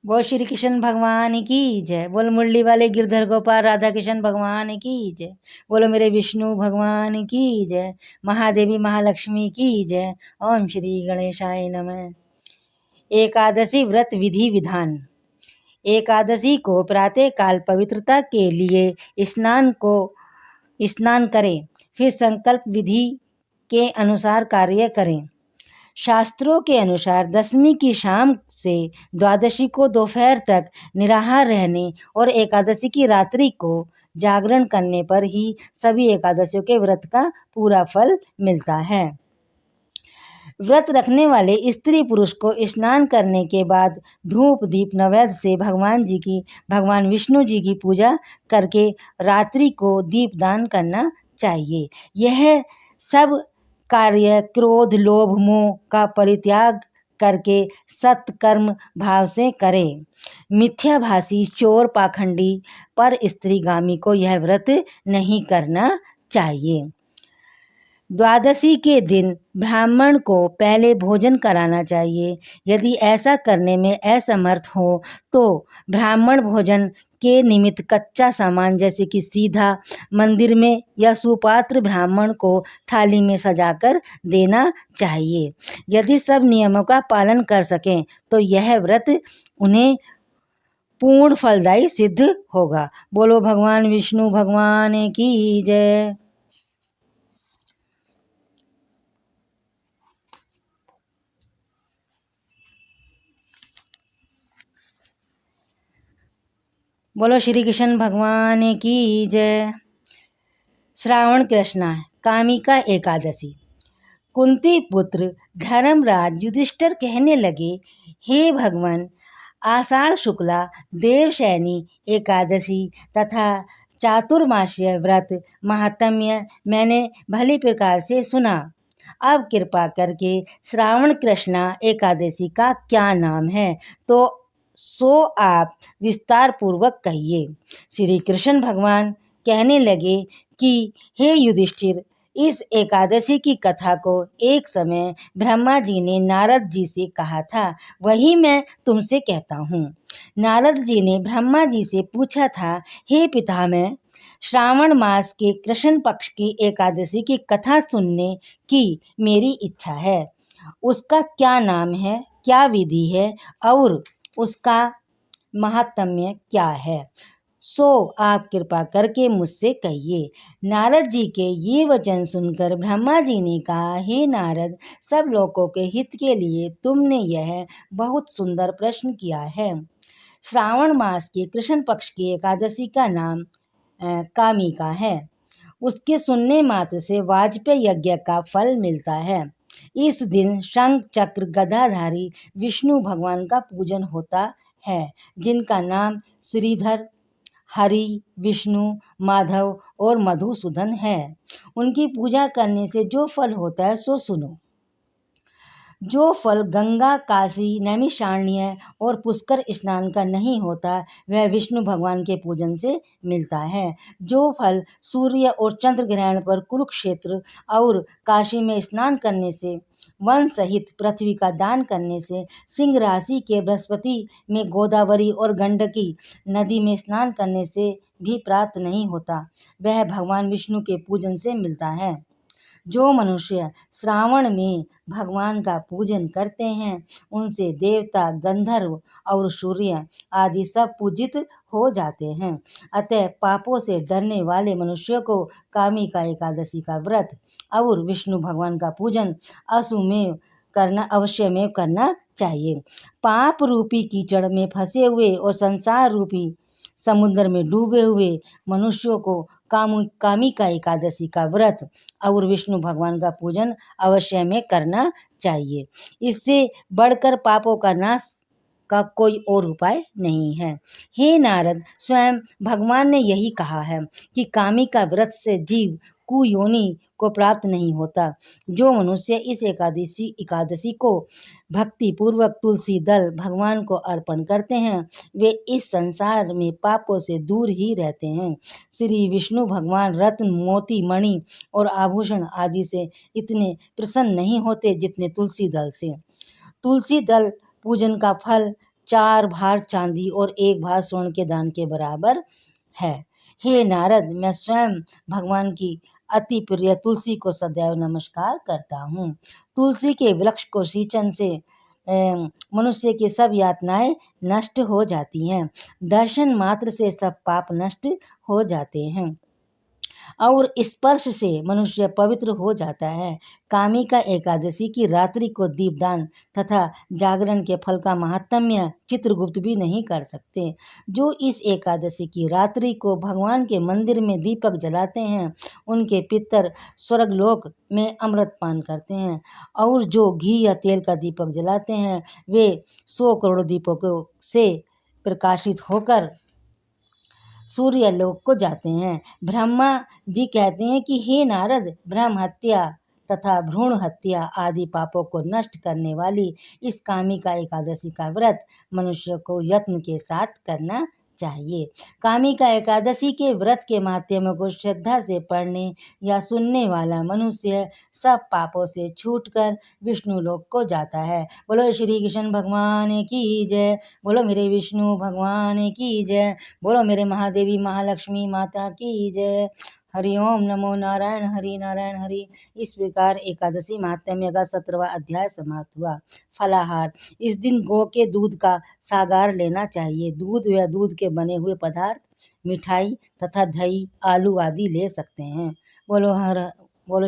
बोल श्री कृष्ण भगवान की जय। बोल मुरली वाले गिरधर गोपाल राधा कृष्ण भगवान की जय। बोलो मेरे विष्णु भगवान की जय। महादेवी महालक्ष्मी की जय। ओम श्री गणेशाय नमः। एकादशी व्रत विधि विधान। एकादशी को प्रातः काल पवित्रता के लिए स्नान करें, फिर संकल्प विधि के अनुसार कार्य करें। शास्त्रों के अनुसार दशमी की शाम से द्वादशी को दोपहर तक निराहार रहने और एकादशी की रात्रि को जागरण करने पर ही सभी एकादशियों के व्रत का पूरा फल मिलता है। व्रत रखने वाले स्त्री पुरुष को स्नान करने के बाद धूप दीप नैवेद्य से भगवान विष्णु जी की पूजा करके रात्रि को दीपदान करना चाहिए। यह सब कार्य क्रोध लोभ मोह का परित्याग करके सत्कर्म भाव से करें। मिथ्याभाषी चोर पाखंडी पर स्त्रीगामी को यह व्रत नहीं करना चाहिए। द्वादशी के दिन ब्राह्मण को पहले भोजन कराना चाहिए। यदि ऐसा करने में असमर्थ हो तो ब्राह्मण भोजन के निमित्त कच्चा सामान जैसे कि सीधा मंदिर में या सुपात्र ब्राह्मण को थाली में सजाकर देना चाहिए। यदि सब नियमों का पालन कर सकें तो यह व्रत उन्हें पूर्ण फलदायी सिद्ध होगा। बोलो भगवान विष्णु भगवान की जय। बोलो श्री कृष्ण भगवान की जय। श्रावण कृष्णा कामिका एकादशी। कुंती पुत्र धर्मराज युधिष्ठिर कहने लगे, हे भगवान, आषाढ़ शुक्ला देवशयनी एकादशी तथा चातुर्मास्यीय व्रत महात्म्य मैंने भली प्रकार से सुना। अब कृपा करके श्रावण कृष्णा एकादशी का क्या नाम है तो सो आप विस्तार पूर्वक कहिए। श्री कृष्ण भगवान कहने लगे कि हे युधिष्ठिर, इस एकादशी की कथा को एक समय ब्रह्मा जी ने नारद जी से कहा था, वही मैं तुमसे कहता हूँ। नारद जी ने ब्रह्मा जी से पूछा था, हे पितामह, श्रावण मास के कृष्ण पक्ष की एकादशी की कथा सुनने की मेरी इच्छा है। उसका क्या नाम है, क्या विधि है और उसका महात्म्य क्या है, सो आप कृपा करके मुझसे कहिए। नारद जी के ये वचन सुनकर ब्रह्मा जी ने कहा, हे नारद, सब लोगों के हित के लिए तुमने यह बहुत सुंदर प्रश्न किया है। श्रावण मास के कृष्ण पक्ष की एकादशी का नाम कामिका है। उसके सुनने मात्र से वाजपेय यज्ञ का फल मिलता है। इस दिन शंख चक्र गदाधारी विष्णु भगवान का पूजन होता है, जिनका नाम श्रीधर, हरि, विष्णु, माधव और मधुसूदन है। उनकी पूजा करने से जो फल होता है सो सुनो। जो फल गंगा, काशी, नैमिषारण्य और पुष्कर स्नान का नहीं होता, वह विष्णु भगवान के पूजन से मिलता है। जो फल सूर्य और चंद्र ग्रहण पर कुरुक्षेत्र और काशी में स्नान करने से, वन सहित पृथ्वी का दान करने से, सिंह राशि के बृहस्पति में गोदावरी और गंडकी नदी में स्नान करने से भी प्राप्त नहीं होता, वह भगवान विष्णु के पूजन से मिलता है। जो मनुष्य श्रावण में भगवान का पूजन करते हैं, उनसे देवता, गंधर्व और सूर्य आदि सब पूजित हो जाते हैं। अतः पापों से डरने वाले मनुष्य को कामिका एकादशी का व्रत और विष्णु भगवान का पूजन अवश्य में करना चाहिए। पाप रूपी कीचड़ में फंसे हुए और संसार रूपी समुद्र में डूबे हुए मनुष्यों को कामिका एकादशी का व्रत और विष्णु भगवान का पूजन अवश्य में करना चाहिए। इससे बढ़कर पापों का नाश का कोई और उपाय नहीं है। हे नारद, स्वयं भगवान ने यही कहा है कि कामिका व्रत से जीव कुयोनि को प्राप्त नहीं होता। जो मनुष्य इस एकादशी को भक्ति पूर्वक तुलसी दल भगवान को अर्पण करते हैं, वे इस संसार में पापों से दूर ही रहते हैं। श्री विष्णु भगवान रत्न, मोती, मणि और आभूषण आदि से इतने प्रसन्न नहीं होते जितने तुलसी दल से। तुलसी दल पूजन का फल 4 भार चांदी और 1 भार स्वर्ण के दान के बराबर है। हे नारद, मैं स्वयं भगवान की अति प्रिय तुलसी को सदैव नमस्कार करता हूँ। तुलसी के वृक्ष को सींचन से मनुष्य की सब यातनाएं नष्ट हो जाती हैं। दर्शन मात्र से सब पाप नष्ट हो जाते हैं और स्पर्श से मनुष्य पवित्र हो जाता है। कामिका एकादशी की रात्रि को दीपदान तथा जागरण के फल का महात्म्य चित्रगुप्त भी नहीं कर सकते। जो इस एकादशी की रात्रि को भगवान के मंदिर में दीपक जलाते हैं, उनके पितर स्वर्गलोक में अमृत पान करते हैं और जो घी या तेल का दीपक जलाते हैं, वे 100 करोड़ दीपकों से प्रकाशित होकर सूर्यलोक को जाते हैं। ब्रह्मा जी कहते हैं कि हे नारद, ब्रह्म हत्या तथा भ्रूण हत्या आदि पापों को नष्ट करने वाली इस कामिका एकादशी का व्रत मनुष्य को यत्न के साथ करना चाहिए। कामिका एकादशी के व्रत के माध्यम को श्रद्धा से पढ़ने या सुनने वाला मनुष्य सब पापों से छूटकर विष्णु लोक को जाता है। बोलो श्री कृष्ण भगवान की जय। बोलो मेरे विष्णु भगवान की जय। बोलो मेरे महादेवी महालक्ष्मी माता की जय। हरि ओम नमो नारायण हरि नारायण हरि। इस प्रकार एकादशी महात्म्य का 17वां अध्याय समाप्त हुआ। फलाहार। इस दिन गौ के दूध का सागार लेना चाहिए। दूध या दूध के बने हुए पदार्थ, मिठाई तथा दही, आलू आदि ले सकते हैं। बोलो हर बोलो